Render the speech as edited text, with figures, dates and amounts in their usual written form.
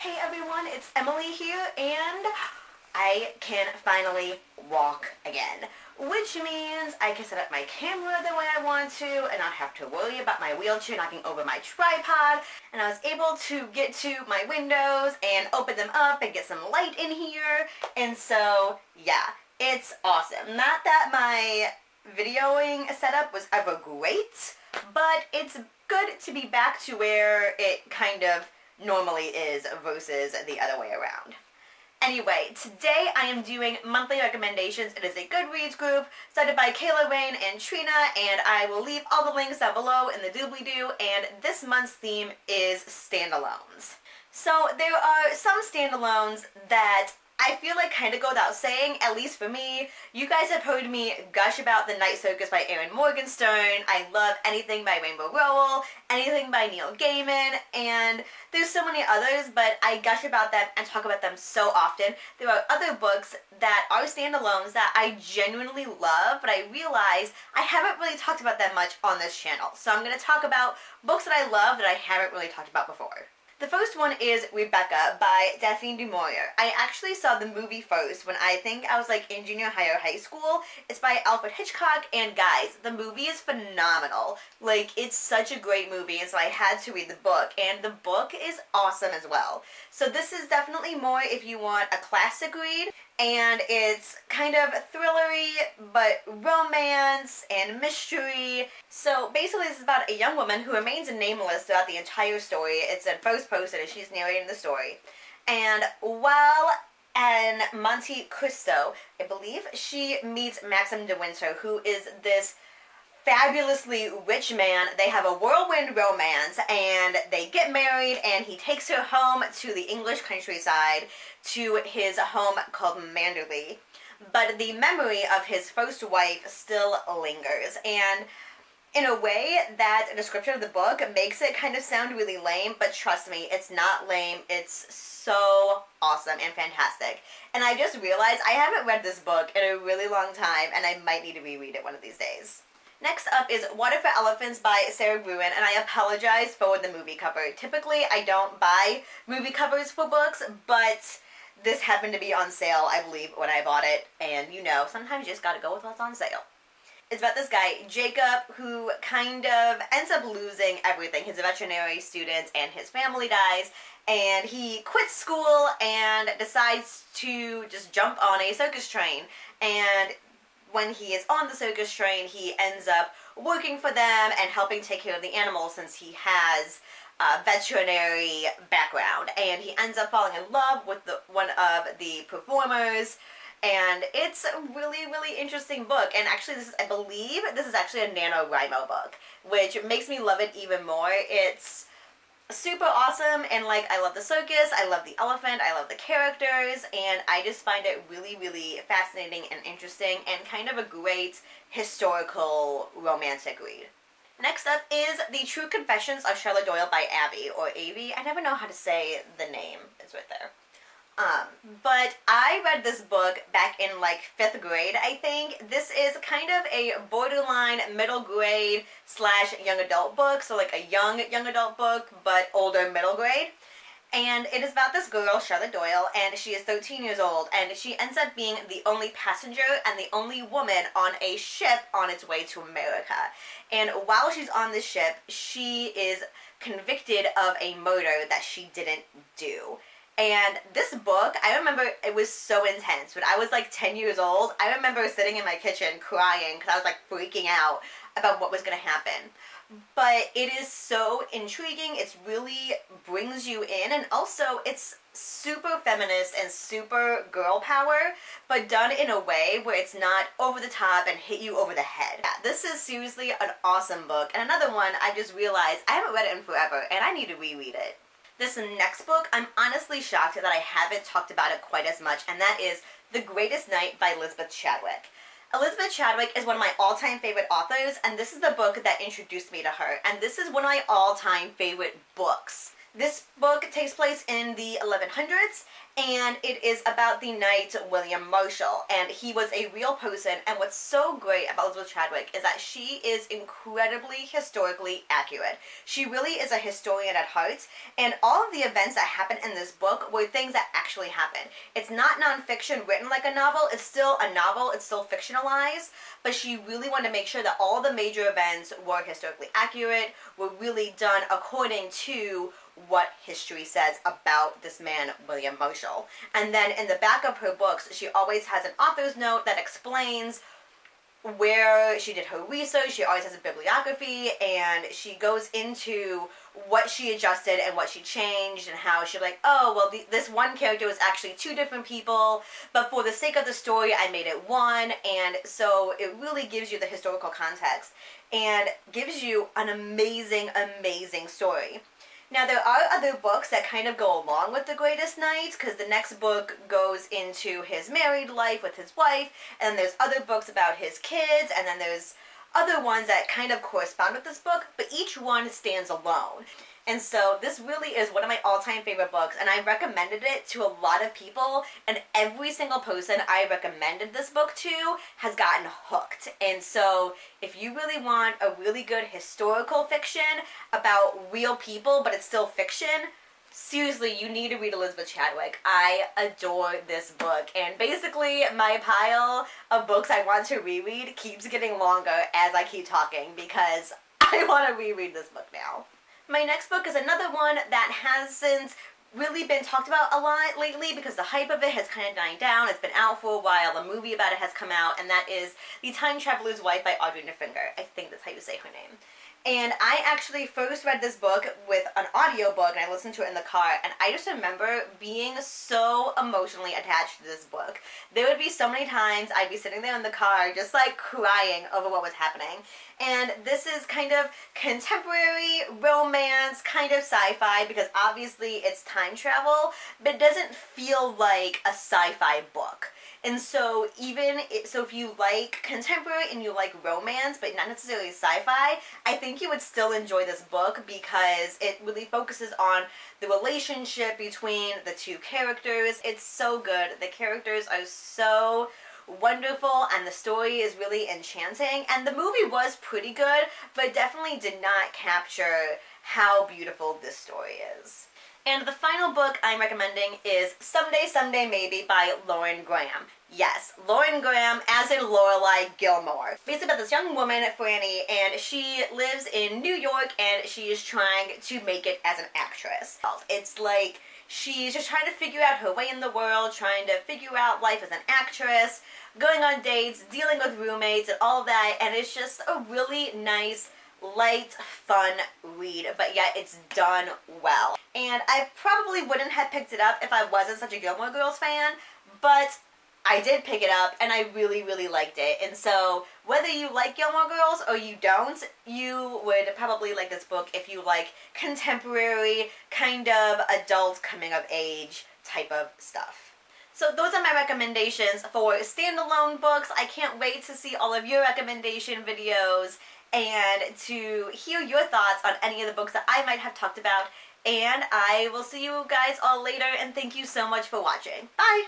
Hey everyone, it's Emily here, and I can finally walk again. Which means I can set up my camera the way I want to and not have to worry about my wheelchair knocking over my tripod. And I was able to get to my windows and open them up and get some light in here. And so, yeah, it's awesome. Not that my videoing setup was ever great, but it's good to be back to where it kind of normally is versus the other way around. Anyway, today I am doing monthly recommendations. It is a Goodreads group started by Kayla Rain and Trina, and I will leave all the links down below in the doobly-doo, and this month's theme is standalones. So there are some standalones that I feel like kind of go without saying, at least for me. You guys have heard me gush about The Night Circus by Erin Morgenstern. I love anything by Rainbow Rowell, anything by Neil Gaiman, and there's so many others, but I gush about them and talk about them so often. There are other books that are standalones that I genuinely love, but I realize I haven't really talked about them much on this channel. So I'm going to talk about books that I love that I haven't really talked about before. The first one is Rebecca by Daphne du Maurier. I actually saw the movie first when I think I was like in junior high or high school. It's by Alfred Hitchcock, and guys, the movie is phenomenal. Like, it's such a great movie, and so I had to read the book, and the book is awesome as well. So this is definitely more if you want a classic read, and it's kind of thrillery, but romance and mystery. So basically this is about a young woman who remains nameless throughout the entire story. It's in first person and she's narrating the story. And while in Monte Cristo, I believe, she meets Maxim de Winter, who is this fabulously rich man. They have a whirlwind romance and they get married, and he takes her home to the English countryside to his home called Manderley. But the memory of his first wife still lingers, and in a way that a description of the book makes it kind of sound really lame, but trust me, it's not lame. It's so awesome and fantastic. And I just realized I haven't read this book in a really long time, and I might need to reread it one of these days. Next up is Water for Elephants by Sarah Gruen, and I apologize for the movie cover. Typically, I don't buy movie covers for books, but this happened to be on sale, I believe, when I bought it, and you know, sometimes you just gotta go with what's on sale. It's about this guy, Jacob, who kind of ends up losing everything. His veterinary student and his family dies, and he quits school and decides to just jump on a circus train. And when he is on the circus train, he ends up working for them and helping take care of the animals since he has a veterinary background. And he ends up falling in love with one of the performers. And it's a really, really interesting book. And actually, I believe this is actually a NaNoWriMo book, which makes me love it even more. It's super awesome, and like, I love the circus, I love the elephant, I love the characters, and I just find it really, really fascinating and interesting, and kind of a great historical romantic read. Next up is The True Confessions of Charlotte Doyle by Abby, or Avie. I never know how to say the name. It's right there. But I read this book back in like 5th grade, I think. This is kind of a borderline middle grade / young adult book. So like a young adult book, but older middle grade. And it is about this girl, Charlotte Doyle, and she is 13 years old, and she ends up being the only passenger and the only woman on a ship on its way to America. And while she's on the ship, she is convicted of a murder that she didn't do. And this book, I remember it was so intense. When I was like 10 years old, I remember sitting in my kitchen crying because I was like freaking out about what was going to happen. But it is so intriguing. It really brings you in, and also it's super feminist and super girl power, but done in a way where it's not over the top and hit you over the head. Yeah, this is seriously an awesome book. And another one I just realized I haven't read it in forever, and I need to reread it. This next book, I'm honestly shocked that I haven't talked about it quite as much, and that is The Greatest Night by Elizabeth Chadwick. Elizabeth Chadwick is one of my all-time favorite authors, and this is the book that introduced me to her, and this is one of my all-time favorite books This book takes place in the 1100s, and it is about the knight William Marshall, and he was a real person. And what's so great about Elizabeth Chadwick is that she is incredibly historically accurate. She really is a historian at heart, and all of the events that happen in this book were things that actually happened. It's not nonfiction written like a novel. It's still a novel. It's still fictionalized, but she really wanted to make sure that all the major events were historically accurate, were really done according to what history says about this man, William Marshall. And then in the back of her books, she always has an author's note that explains where she did her research. She always has a bibliography, and she goes into what she adjusted and what she changed, and how she's like, oh, well, this one character was actually two different people, but for the sake of the story, I made it one. And so it really gives you the historical context and gives you an amazing, amazing story. Now, there are other books that kind of go along with The Greatest Knight, because the next book goes into his married life with his wife, and there's other books about his kids, and then there's other ones that kind of correspond with this book, but each one stands alone. And so this really is one of my all-time favorite books, and I recommended it to a lot of people, and every single person I recommended this book to has gotten hooked. And so if you really want a really good historical fiction about real people, but it's still fiction, seriously, you need to read Elizabeth Chadwick. I adore this book, and basically my pile of books I want to reread keeps getting longer as I keep talking, because I want to reread this book now. My next book is another one that hasn't really been talked about a lot lately because the hype of it has kind of died down. It's been out for a while. A movie about it has come out, and that is The Time Traveler's Wife by Audrey Niffenegger. I think that's how you say her name. And I actually first read this book with an audiobook, and I listened to it in the car, and I just remember being so emotionally attached to this book. There would be so many times I'd be sitting there in the car just like crying over what was happening. And this is kind of contemporary romance, kind of sci-fi, because obviously it's time travel, but it doesn't feel like a sci-fi book. And so if you like contemporary and you like romance, but not necessarily sci-fi, I think you would still enjoy this book because it really focuses on the relationship between the two characters. It's so good. The characters are so wonderful, and the story is really enchanting. And the movie was pretty good, but definitely did not capture how beautiful this story is. And the final book I'm recommending is Someday, Someday Maybe by Lauren Graham. Yes, Lauren Graham, as in Lorelai Gilmore. Basically about this young woman, Franny, and she lives in New York, and she is trying to make it as an actress. It's like she's just trying to figure out her way in the world, trying to figure out life as an actress, going on dates, dealing with roommates, and all of that, and it's just a really nice, light, fun read, but yet it's done well. And I probably wouldn't have picked it up if I wasn't such a Gilmore Girls fan, but I did pick it up, and I really, really liked it. And so whether you like Gilmore Girls or you don't, you would probably like this book if you like contemporary, kind of adult coming-of-age type of stuff. So those are my recommendations for standalone books. I can't wait to see all of your recommendation videos and to hear your thoughts on any of the books that I might have talked about. And I will see you guys all later, and thank you so much for watching. Bye!